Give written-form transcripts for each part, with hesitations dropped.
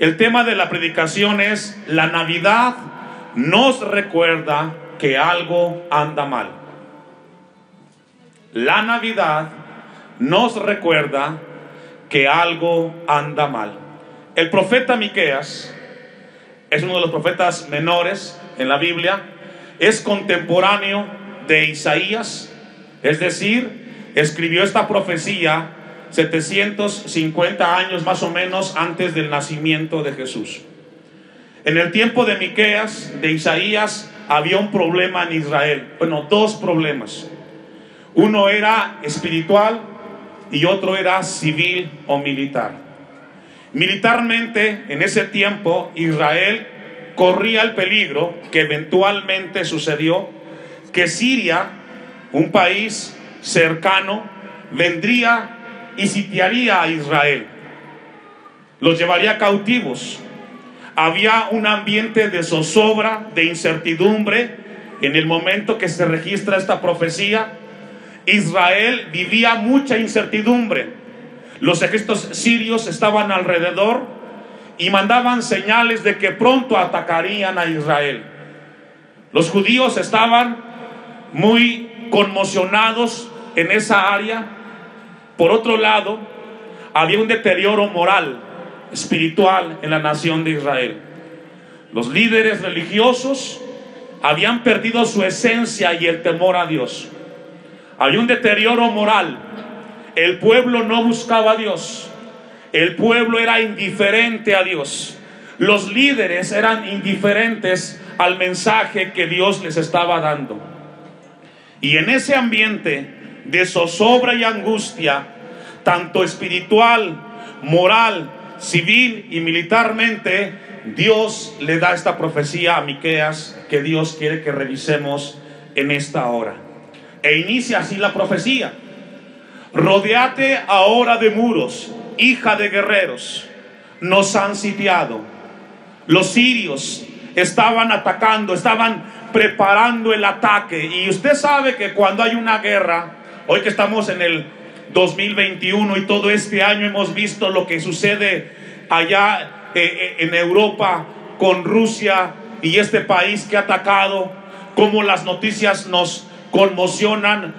El tema de la predicación es: la Navidad nos recuerda que algo anda mal. La Navidad nos recuerda que algo anda mal. El profeta Miqueas es uno de los profetas menores en la Biblia. Es contemporáneo de Isaías, es decir, escribió esta profecía 750 años más o menos antes del nacimiento de Jesús. En el tiempo de Miqueas, de Isaías, había un problema en Israel. Bueno, dos problemas. Uno era espiritual y otro era civil o militar. Militarmente, en ese tiempo, Israel corría el peligro, que eventualmente sucedió, que Siria, un país cercano, vendría y sitiaría a Israel, los llevaría cautivos. Había un ambiente de zozobra, de incertidumbre. En el momento que se registra esta profecía, Israel vivía mucha incertidumbre. Los ejércitos sirios estaban alrededor y mandaban señales de que pronto atacarían a Israel. Los judíos estaban muy conmocionados en esa área. Por otro lado, había un deterioro moral, espiritual en la nación de Israel. Los líderes religiosos habían perdido su esencia y el temor a Dios. Había un deterioro moral. El pueblo no buscaba a Dios. El pueblo era indiferente a Dios. Los líderes eran indiferentes al mensaje que Dios les estaba dando. Y en ese ambiente de zozobra y angustia, tanto espiritual, moral, civil y militarmente, Dios le da esta profecía a Miqueas que Dios quiere que revisemos en esta hora. E inicia así la profecía: rodeate ahora de muros, hija de guerreros, nos han sitiado. Los sirios estaban atacando, estaban preparando el ataque. Y usted sabe que cuando hay una guerra, hoy que estamos en el 2021 y todo este año hemos visto lo que sucede allá en Europa con Rusia y este país que ha atacado, cómo las noticias nos conmocionan,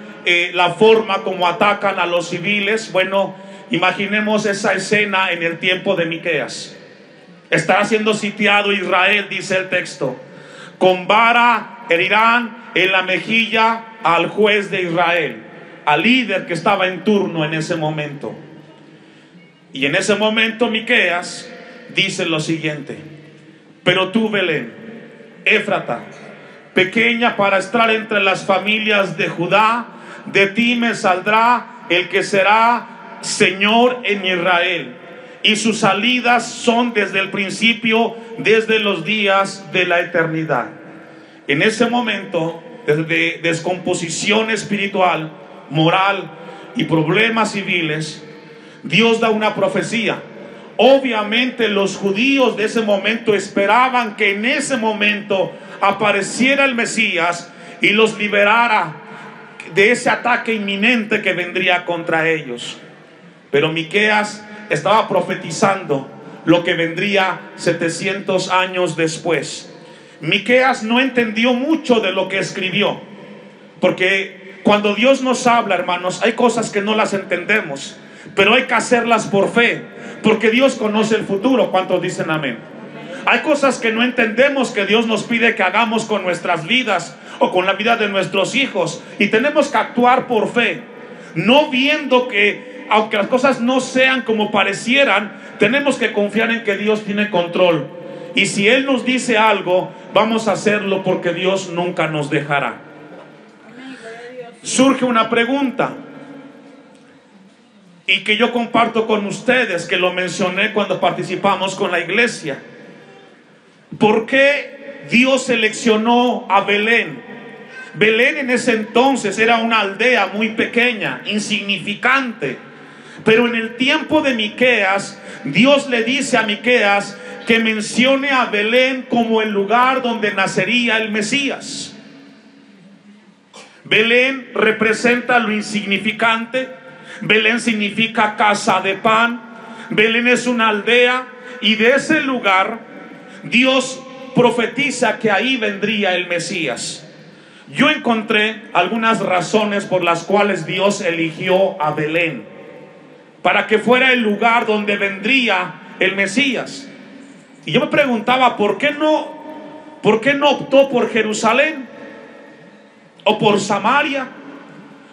la forma como atacan a los civiles. Bueno, imaginemos esa escena en el tiempo de Miqueas. Está siendo sitiado Israel, dice el texto. Con vara herirán en la mejilla al juez de Israel, al líder que estaba en turno en ese momento. Y en ese momento Miqueas dice lo siguiente: pero tú, Belén, Éfrata, pequeña para estar entre las familias de Judá, de ti me saldrá el que será Señor en Israel, y sus salidas son desde el principio, desde los días de la eternidad. En ese momento de descomposición espiritual, moral y problemas civiles, Dios da una profecía. Obviamente los judíos de ese momento esperaban que en ese momento apareciera el Mesías y los liberara de ese ataque inminente que vendría contra ellos. Pero Miqueas estaba profetizando lo que vendría 700 años después. Miqueas no entendió mucho de lo que escribió, porque cuando Dios nos habla, hermanos, hay cosas que no las entendemos, pero hay que hacerlas por fe, porque Dios conoce el futuro. ¿Cuántos dicen amén? Hay cosas que no entendemos que Dios nos pide que hagamos con nuestras vidas o con la vida de nuestros hijos, y tenemos que actuar por fe, no viendo que aunque las cosas no sean como parecieran, tenemos que confiar en que Dios tiene control. Y si Él nos dice algo, vamos a hacerlo, porque Dios nunca nos dejará. Surge una pregunta, y que yo comparto con ustedes, que lo mencioné cuando participamos con la iglesia. ¿Por qué Dios seleccionó a Belén? Belén en ese entonces era una aldea muy pequeña, insignificante. Pero en el tiempo de Miqueas, Dios le dice a Miqueas que mencione a Belén como el lugar donde nacería el Mesías. Belén representa lo insignificante. Belén significa casa de pan. Belén es una aldea y de ese lugar Dios profetiza que ahí vendría el Mesías. Yo encontré algunas razones por las cuales Dios eligió a Belén para que fuera el lugar donde vendría el Mesías. Y yo me preguntaba, ¿por qué no optó por Jerusalén o por Samaria?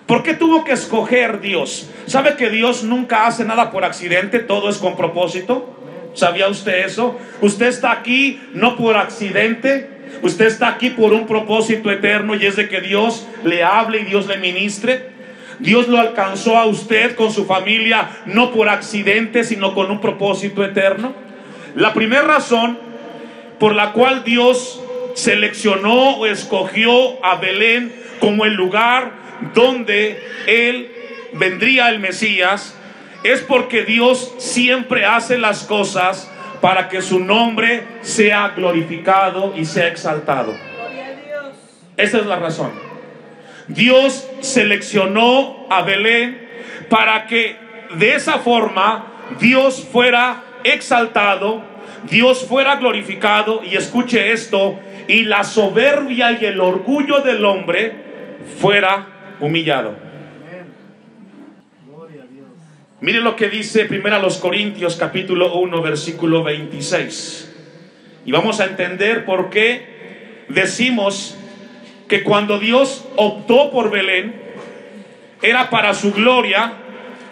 ¿Por qué tuvo que escoger Dios? ¿Sabe que Dios nunca hace nada por accidente? Todo es con propósito. ¿Sabía usted eso? Usted está aquí no por accidente. Usted está aquí por un propósito eterno, y es de que Dios le hable y Dios le ministre. Dios lo alcanzó a usted con su familia no por accidente, sino con un propósito eterno. La primera razón por la cual Dios seleccionó o escogió a Belén como el lugar donde vendría el Mesías es porque Dios siempre hace las cosas para que su nombre sea glorificado y sea exaltado. Esa es la razón. Dios seleccionó a Belén para que de esa forma Dios fuera exaltado, Dios fuera glorificado, y escuche esto, y la soberbia y el orgullo del hombre fuera humillado. Mire lo que dice 1 Corintios capítulo 1 versículo 26. Y vamos a entender por qué decimos que cuando Dios optó por Belén era para su gloria,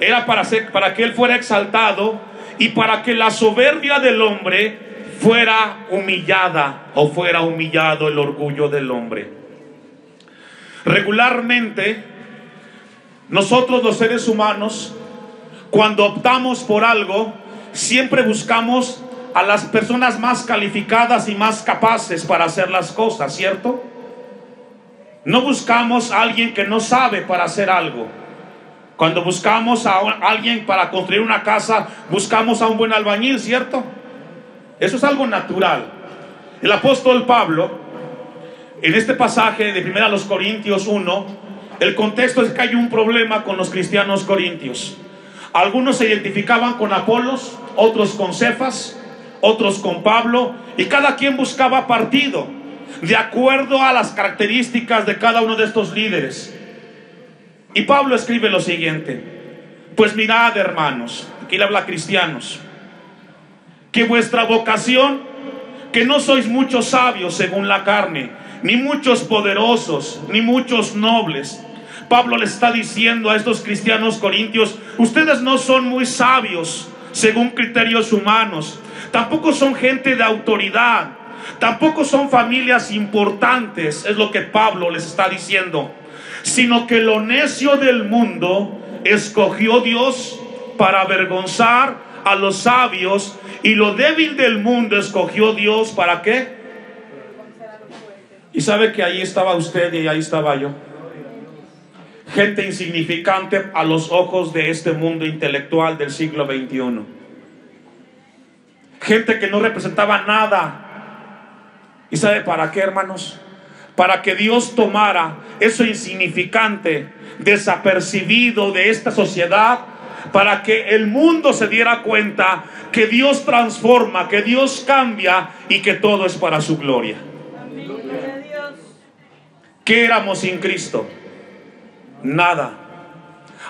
era para que Él fuera exaltado y para que la soberbia del hombre fuera humillada, o fuera humillado el orgullo del hombre. Regularmente nosotros los seres humanos, cuando optamos por algo, siempre buscamos a las personas más calificadas y más capaces para hacer las cosas, ¿cierto? No buscamos a alguien que no sabe para hacer algo. Cuando buscamos a alguien para construir una casa, buscamos a un buen albañil, ¿cierto? Eso es algo natural. El apóstol Pablo, en este pasaje de 1 Corintios 1, el contexto es que hay un problema con los cristianos corintios. Algunos se identificaban con Apolos, otros con Cefas, otros con Pablo, y cada quien buscaba partido de acuerdo a las características de cada uno de estos líderes. Y Pablo escribe lo siguiente: pues mirad, hermanos, aquí le habla a cristianos, que vuestra vocación, que no sois muchos sabios según la carne, ni muchos poderosos, ni muchos nobles. Pablo le está diciendo a estos cristianos corintios: ustedes no son muy sabios según criterios humanos, tampoco son gente de autoridad, tampoco son familias importantes, es lo que Pablo les está diciendo, sino que lo necio del mundo escogió Dios para avergonzar a los sabios, y lo débil del mundo escogió Dios ¿para qué? Y sabe que ahí estaba usted y ahí estaba yo, gente insignificante a los ojos de este mundo intelectual del siglo XXI, gente que no representaba nada. ¿Y sabe para qué, hermanos? Para que Dios tomara eso insignificante, desapercibido de esta sociedad, para que el mundo se diera cuenta que Dios transforma, que Dios cambia y que todo es para su gloria. ¿Qué éramos sin Cristo? Nada.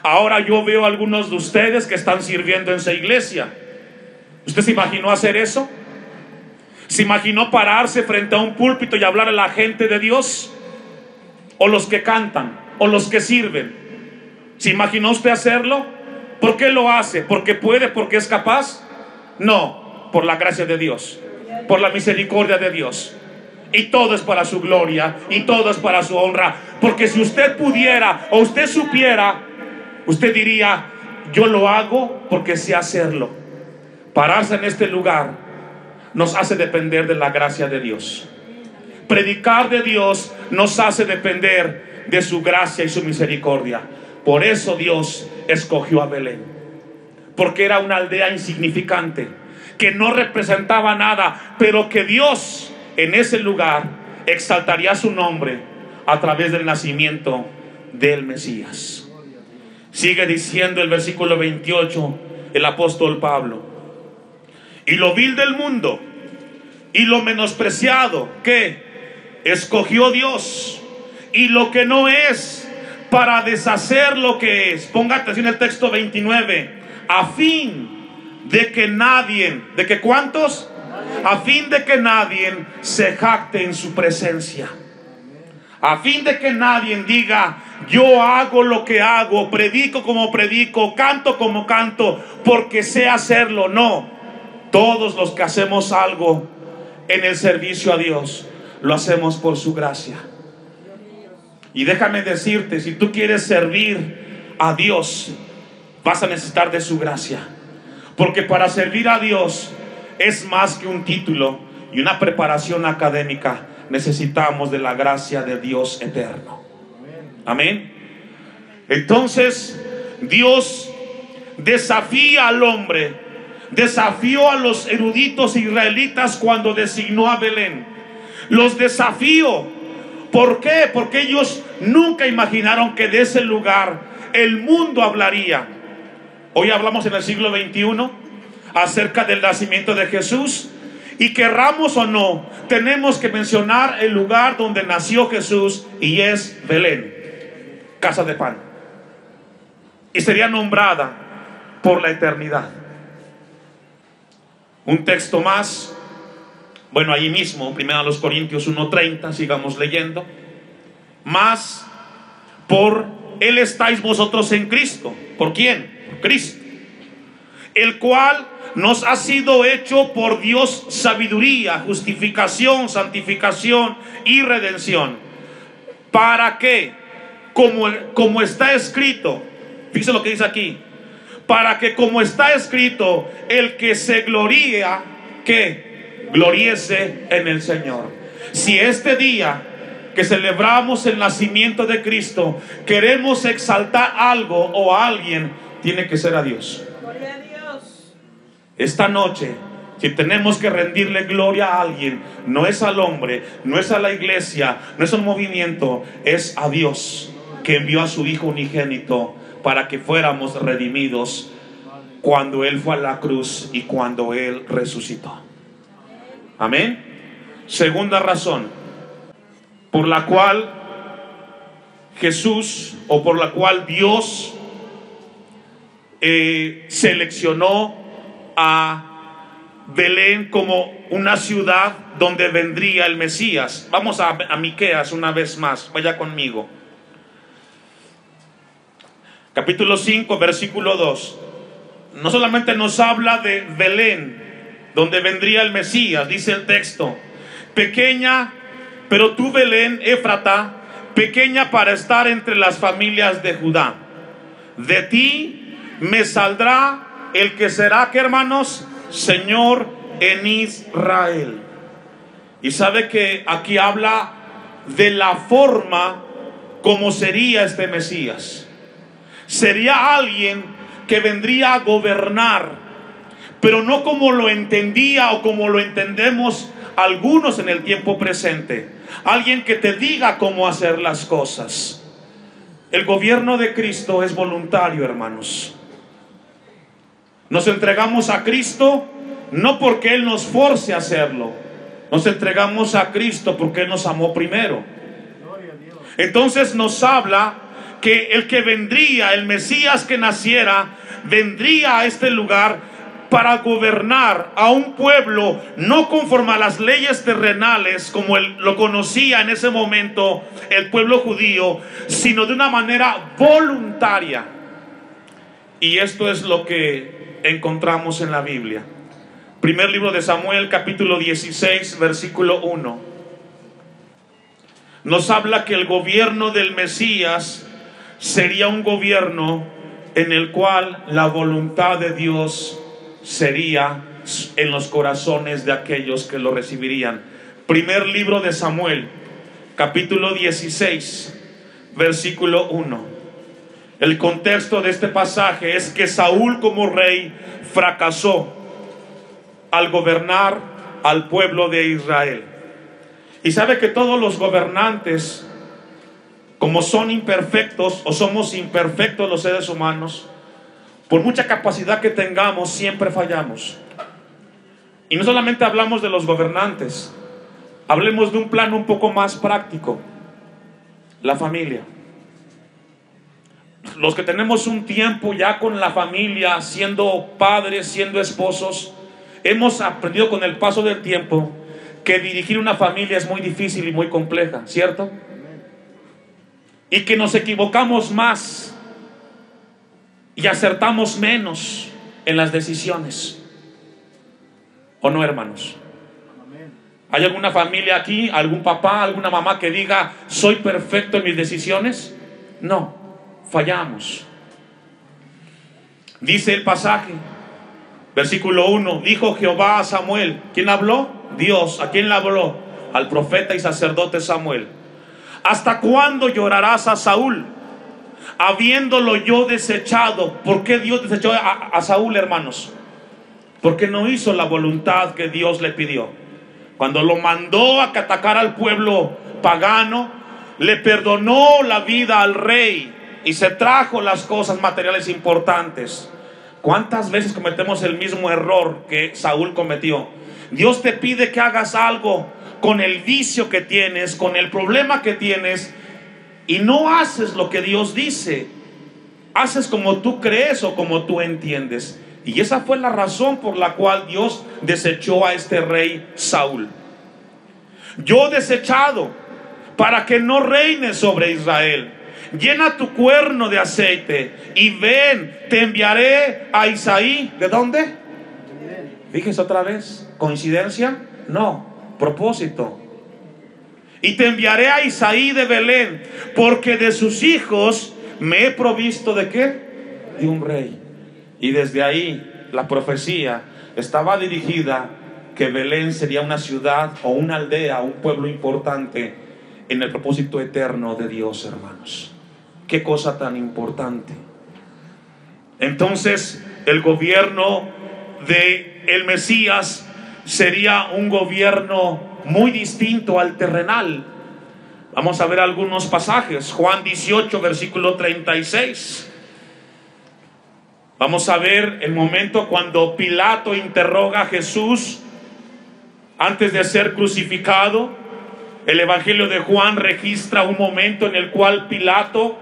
Ahora yo veo a algunos de ustedes que están sirviendo en esa iglesia. ¿Usted se imaginó hacer eso? ¿Se imaginó pararse frente a un púlpito y hablar a la gente de Dios? ¿O los que cantan? ¿O los que sirven? ¿Se imaginó usted hacerlo? ¿Por qué lo hace? ¿Porque puede? ¿Porque es capaz? No, por la gracia de Dios, por la misericordia de Dios. Y todo es para su gloria, y todo es para su honra. Porque si usted pudiera o usted supiera, usted diría: yo lo hago porque sé hacerlo. Pararse en este lugar nos hace depender de la gracia de Dios. Predicar de Dios nos hace depender de su gracia y su misericordia. Por eso Dios escogió a Belén, porque era una aldea insignificante, que no representaba nada, pero que Dios en ese lugar exaltaría su nombre a través del nacimiento del Mesías. Sigue diciendo el versículo 28 el apóstol Pablo: y lo vil del mundo y lo menospreciado que escogió Dios, y lo que no es, para deshacer lo que es. Ponga atención el texto 29. A fin de que nadie, ¿de que cuántos? A fin de que nadie se jacte en su presencia. A fin de que nadie diga: yo hago lo que hago, predico como predico, canto como canto, porque sé hacerlo. No, todos los que hacemos algo en el servicio a Dios, lo hacemos por su gracia. Y déjame decirte, si tú quieres servir a Dios, vas a necesitar de su gracia. Porque para servir a Dios es más que un título y una preparación académica. Necesitamos de la gracia de Dios eterno. Amén. Entonces Dios desafía al hombre, desafió a los eruditos israelitas cuando designó a Belén. Los desafió. ¿Por qué? Porque ellos nunca imaginaron que de ese lugar el mundo hablaría. Hoy hablamos en el siglo XXI acerca del nacimiento de Jesús, y querramos o no, tenemos que mencionar el lugar donde nació Jesús, y es Belén, casa de pan, y sería nombrada por la eternidad. Un texto más, bueno, allí mismo, 1 Corintios 1:30, sigamos leyendo. Mas por Él estáis vosotros en Cristo. ¿Por quién? Por Cristo, el cual nos ha sido hecho por Dios sabiduría, justificación, santificación y redención. ¿Para qué? Como está escrito, fíjese lo que dice aquí: para que, como está escrito, el que se gloría, que gloríese en el Señor. Si este día que celebramos el nacimiento de Cristo queremos exaltar algo o a alguien, tiene que ser a Dios. Gloria a Dios. Esta noche, si tenemos que rendirle gloria a alguien, no es al hombre, no es a la iglesia, no es un movimiento, es a Dios, que envió a su Hijo unigénito para que fuéramos redimidos cuando Él fue a la cruz y cuando Él resucitó. Amén. Segunda razón por la cual Jesús, o por la cual Dios seleccionó a Belén como una ciudad donde vendría el Mesías. Vamos a Miqueas una vez más, vaya conmigo. Capítulo 5, versículo 2. No solamente nos habla de Belén, donde vendría el Mesías, dice el texto: pequeña, pero tú, Belén Éfrata, pequeña para estar entre las familias de Judá, de ti me saldrá el que será, ¿qué, hermanos? Señor en Israel. Y sabe que aquí habla de la forma como sería este Mesías. Sería alguien que vendría a gobernar, pero no como lo entendía o como lo entendemos algunos en el tiempo presente. Alguien que te diga cómo hacer las cosas. El gobierno de Cristo es voluntario, hermanos. Nos entregamos a Cristo no porque Él nos force a hacerlo. Nos entregamos a Cristo porque Él nos amó primero. Entonces nos habla que el que vendría, el Mesías que naciera, vendría a este lugar para gobernar a un pueblo no conforme a las leyes terrenales como él lo conocía en ese momento el pueblo judío, sino de una manera voluntaria. Y esto es lo que encontramos en la Biblia. Primer libro de Samuel, capítulo 16, versículo 1. Nos habla que el gobierno del Mesías sería un gobierno en el cual la voluntad de Dios sería en los corazones de aquellos que lo recibirían. Primer libro de Samuel, capítulo 16, versículo 1. El contexto de este pasaje es que Saúl como rey fracasó al gobernar al pueblo de Israel. Y sabe que todos los gobernantes, como son imperfectos, o somos imperfectos los seres humanos, por mucha capacidad que tengamos, siempre fallamos. Y no solamente hablamos de los gobernantes, hablemos de un plano un poco más práctico: la familia. Los que tenemos un tiempo ya con la familia, siendo padres, siendo esposos, hemos aprendido con el paso del tiempo que dirigir una familia es muy difícil y muy compleja, ¿cierto? Y que nos equivocamos más y acertamos menos en las decisiones. ¿O no, hermanos? ¿Hay alguna familia aquí, algún papá, alguna mamá que diga: soy perfecto en mis decisiones? No, fallamos. Dice el pasaje, versículo 1: dijo Jehová a Samuel. ¿Quién habló? Dios. ¿A quién le habló? Al profeta y sacerdote Samuel. ¿Hasta cuándo llorarás a Saúl, habiéndolo yo desechado? ¿Por qué Dios desechó a Saúl, hermanos? Porque no hizo la voluntad que Dios le pidió. Cuando lo mandó a que atacara al pueblo pagano, le perdonó la vida al rey y se trajo las cosas materiales importantes. ¿Cuántas veces cometemos el mismo error que Saúl cometió? Dios te pide que hagas algo con el vicio que tienes, con el problema que tienes, y no haces lo que Dios dice. Haces como tú crees o como tú entiendes. Y esa fue la razón por la cual Dios desechó a este rey Saúl. Yo desechado para que no reines sobre Israel. Llena tu cuerno de aceite y ven, te enviaré a Isaí. ¿De dónde? Fíjese otra vez. ¿Coincidencia? No, propósito. Y te enviaré a Isaí de Belén, porque de sus hijos me he provisto ¿de qué? De un rey. Y desde ahí la profecía estaba dirigida que Belén sería una ciudad o una aldea, un pueblo importante en el propósito eterno de Dios, hermanos. Qué cosa tan importante. Entonces el gobierno de el Mesías sería un gobierno muy distinto al terrenal. Vamos a ver algunos pasajes. Juan 18, versículo 36. Vamos a ver el momento cuando Pilato interroga a Jesús antes de ser crucificado. El Evangelio de Juan registra un momento en el cual Pilato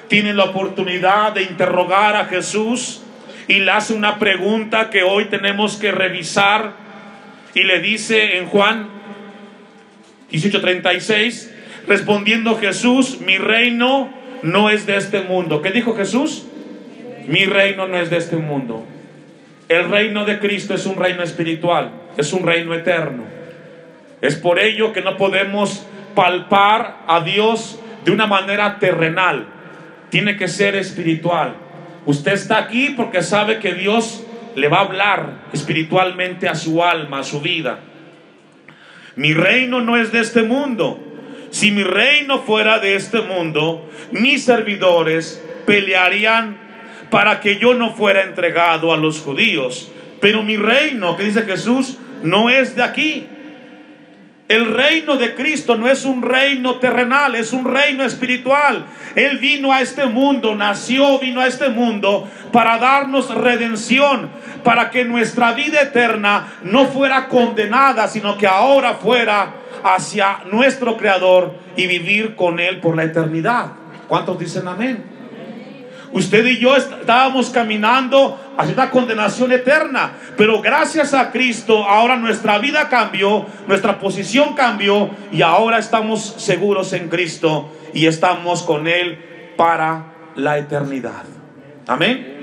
tiene la oportunidad de interrogar a Jesús y le hace una pregunta que hoy tenemos que revisar, y le dice en Juan 18:36, respondiendo Jesús: mi reino no es de este mundo. ¿Qué dijo Jesús? Mi reino no es de este mundo. El reino de Cristo es un reino espiritual, es un reino eterno. Es por ello que no podemos palpar a Dios de una manera terrenal. Tiene que ser espiritual. Usted está aquí porque sabe que Dios le va a hablar espiritualmente a su alma, a su vida. Mi reino no es de este mundo. Si mi reino fuera de este mundo, mis servidores pelearían para que yo no fuera entregado a los judíos. Pero mi reino, que dice Jesús, no es de aquí. El reino de Cristo no es un reino terrenal, es un reino espiritual. Él vino a este mundo, vino a este mundo para darnos redención, para que nuestra vida eterna no fuera condenada, sino que ahora fuera hacia nuestro Creador y vivir con Él por la eternidad. ¿Cuántos dicen amén? Usted y yo estábamos caminando hacia una condenación eterna, pero gracias a Cristo ahora nuestra vida cambió, nuestra posición cambió, y ahora estamos seguros en Cristo y estamos con Él para la eternidad. Amén.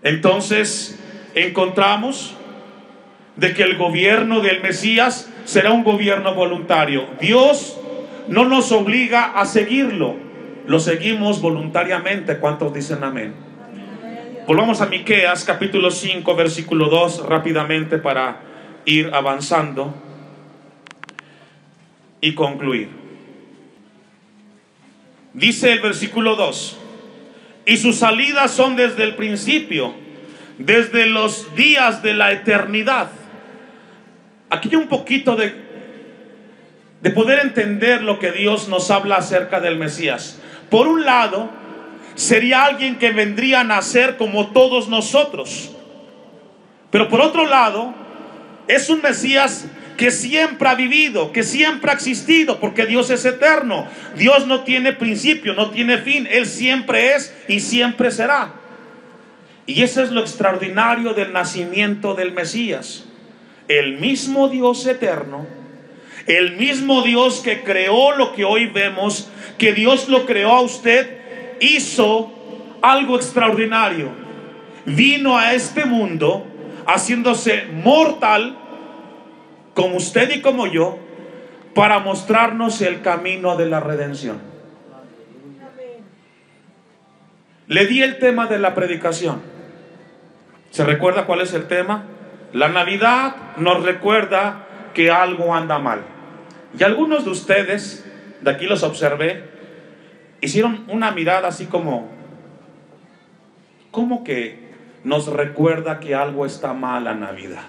Entonces encontramos de que el gobierno del Mesías será un gobierno voluntario. Dios no nos obliga a seguirlo, lo seguimos voluntariamente. ¿Cuántos dicen amén? Volvamos a Miqueas capítulo 5 versículo 2 rápidamente para ir avanzando y concluir. Dice el versículo 2: y sus salidas son desde el principio, desde los días de la eternidad. Aquí hay un poquito de poder entender lo que Dios nos habla acerca del Mesías. Por un lado, sería alguien que vendría a nacer como todos nosotros, Pero por otro lado, es un Mesías que siempre ha vivido, que siempre ha existido, porque Dios es eterno. Dios no tiene principio, no tiene fin. Él siempre es y siempre será. Y eso es lo extraordinario del nacimiento del Mesías. El mismo Dios eterno, el mismo Dios que creó lo que hoy vemos, que Dios lo creó a usted, hizo algo extraordinario. Vino a este mundo haciéndose mortal como usted y como yo, para mostrarnos el camino de la redención. Le di el tema de la predicación. ¿Se recuerda cuál es el tema? La Navidad nos recuerda que algo anda mal. Y algunos de ustedes, de aquí los observé, hicieron una mirada así como que nos recuerda que algo está mal la Navidad.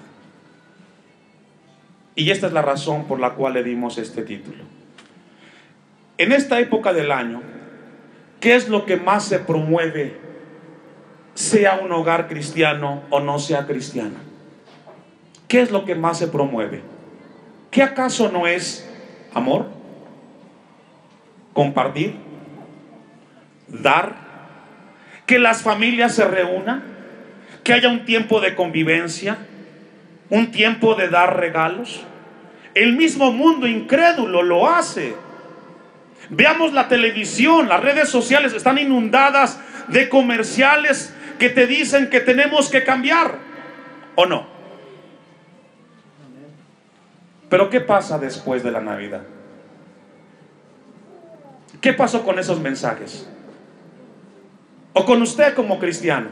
Y esta es la razón por la cual le dimos este título. En esta época del año, ¿qué es lo que más se promueve, sea un hogar cristiano o no sea cristiano? ¿Qué es lo que más se promueve? ¿Qué acaso no es amor? ¿Compartir? ¿Dar? ¿Que las familias se reúnan? ¿Que haya un tiempo de convivencia? ¿Un tiempo de dar regalos? El mismo mundo incrédulo lo hace. Veamos la televisión, las redes sociales están inundadas de comerciales que te dicen que tenemos que cambiar, ¿o no? Pero ¿qué pasa después de la Navidad? ¿Qué pasó con esos mensajes? O con usted como cristiano.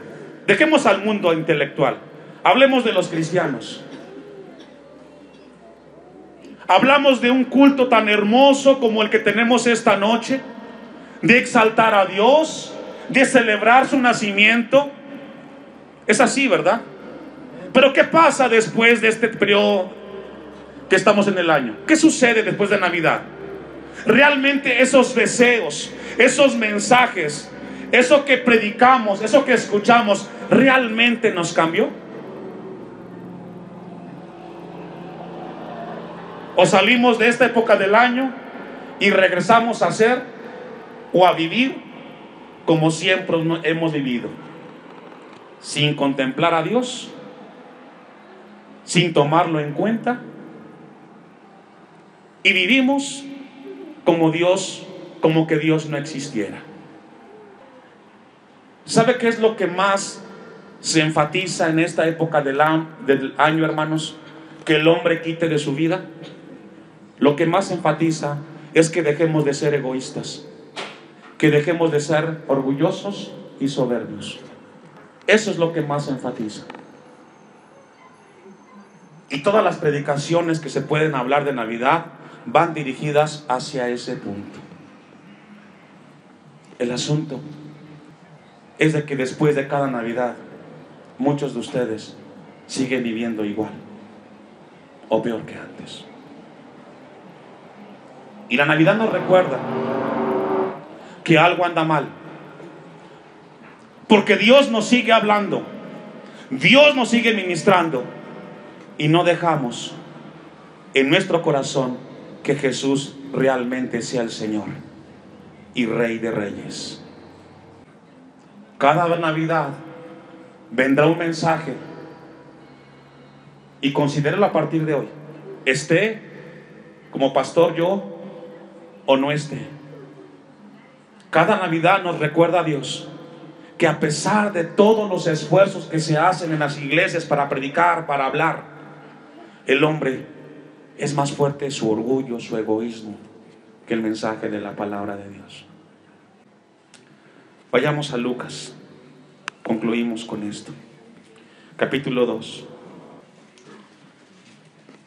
Dejemos al mundo intelectual, hablemos de los cristianos. Hablamos de un culto tan hermoso como el que tenemos esta noche, de exaltar a Dios, de celebrar su nacimiento. Es así, ¿verdad? Pero ¿qué pasa después de este periodo que estamos en el año? ¿Qué sucede después de Navidad? Realmente esos deseos, esos mensajes, eso que predicamos, eso que escuchamos, ¿realmente nos cambió? ¿O salimos de esta época del año y regresamos a ser o a vivir como siempre hemos vivido? Sin contemplar a Dios, sin tomarlo en cuenta, y vivimos como que Dios no existiera. ¿Sabe qué es lo que más se enfatiza en esta época del año, hermanos? Que el hombre quite de su vida. Lo que más se enfatiza es que dejemos de ser egoístas, que dejemos de ser orgullosos y soberbios. Eso es lo que más se enfatiza. Y todas las predicaciones que se pueden hablar de Navidad van dirigidas hacia ese punto. El asunto es de que después de cada Navidad, muchos de ustedes siguen viviendo igual o peor que antes. Y la Navidad nos recuerda que algo anda mal, porque Dios nos sigue hablando, Dios nos sigue ministrando, y no dejamos en nuestro corazón que Jesús realmente sea el Señor y Rey de Reyes. Cada Navidad vendrá un mensaje, y considérelo a partir de hoy, esté como pastor yo o no esté. Cada Navidad nos recuerda a Dios que a pesar de todos los esfuerzos que se hacen en las iglesias para predicar, para hablar, el hombre es más fuerte su orgullo, su egoísmo, que el mensaje de la palabra de Dios. Vayamos a Lucas. Concluimos con esto. Capítulo 2.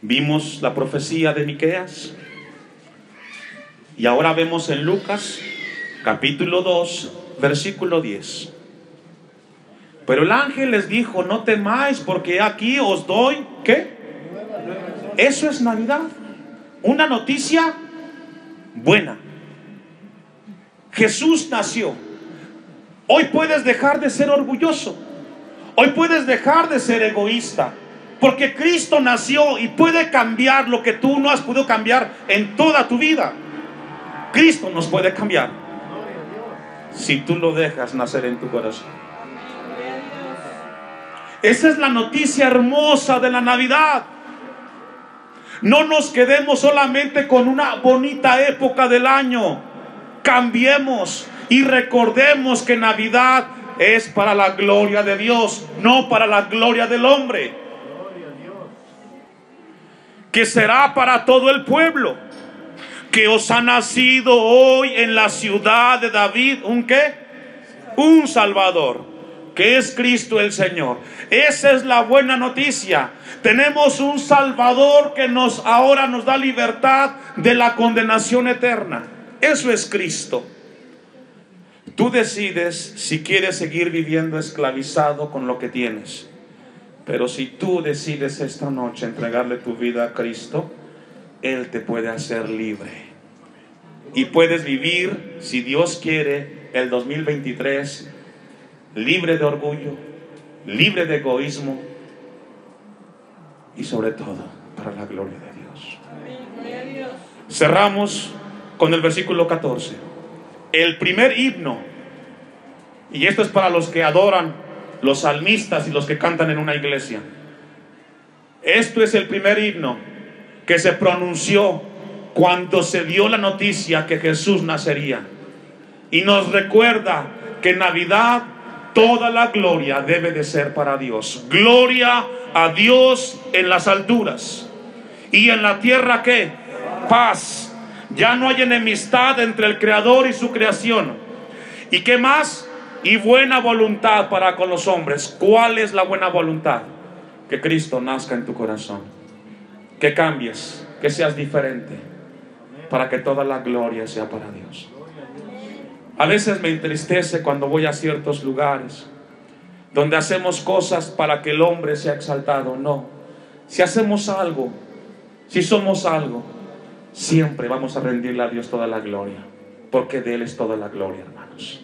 Vimos la profecía de Miqueas, y ahora vemos en Lucas capítulo 2 versículo 10. Pero el ángel les dijo: no temáis, porque aquí os doy, ¿qué? Eso es Navidad, una noticia buena. Jesús nació. Hoy puedes dejar de ser orgulloso. Hoy puedes dejar de ser egoísta, porque Cristo nació y puede cambiar lo que tú no has podido cambiar en toda tu vida. Cristo nos puede cambiar si tú lo dejas nacer en tu corazón. Esa es la noticia hermosa de la Navidad. No nos quedemos solamente con una bonita época del año. Cambiemos y recordemos que Navidad es para la gloria de Dios, no para la gloria del hombre. Que será para todo el pueblo. Que os ha nacido hoy en la ciudad de David, ¿un qué? Un Salvador, que es Cristo el Señor. Esa es la buena noticia. Tenemos un Salvador que ahora nos da libertad de la condenación eterna. Eso es Cristo. Tú decides si quieres seguir viviendo esclavizado con lo que tienes. Pero si tú decides esta noche entregarle tu vida a Cristo, Él te puede hacer libre. Y puedes vivir, si Dios quiere, el 2023 libre de orgullo, libre de egoísmo y sobre todo para la gloria de Dios. Cerramos con el versículo 14. El primer himno, y esto es para los que adoran, los salmistas y los que cantan en una iglesia. Esto es el primer himno que se pronunció cuando se dio la noticia que Jesús nacería. Y nos recuerda que en Navidad toda la gloria debe de ser para Dios. Gloria a Dios en las alturas. Y en la tierra, ¿qué? Paz. Ya no hay enemistad entre el Creador y su creación. ¿Y qué más? Y buena voluntad para con los hombres. ¿Cuál es la buena voluntad? Que Cristo nazca en tu corazón. Que cambies, que seas diferente, para que toda la gloria sea para Dios. A veces me entristece cuando voy a ciertos lugares donde hacemos cosas para que el hombre sea exaltado. No, si hacemos algo, si somos algo, siempre vamos a rendirle a Dios toda la gloria, porque de Él es toda la gloria, hermanos.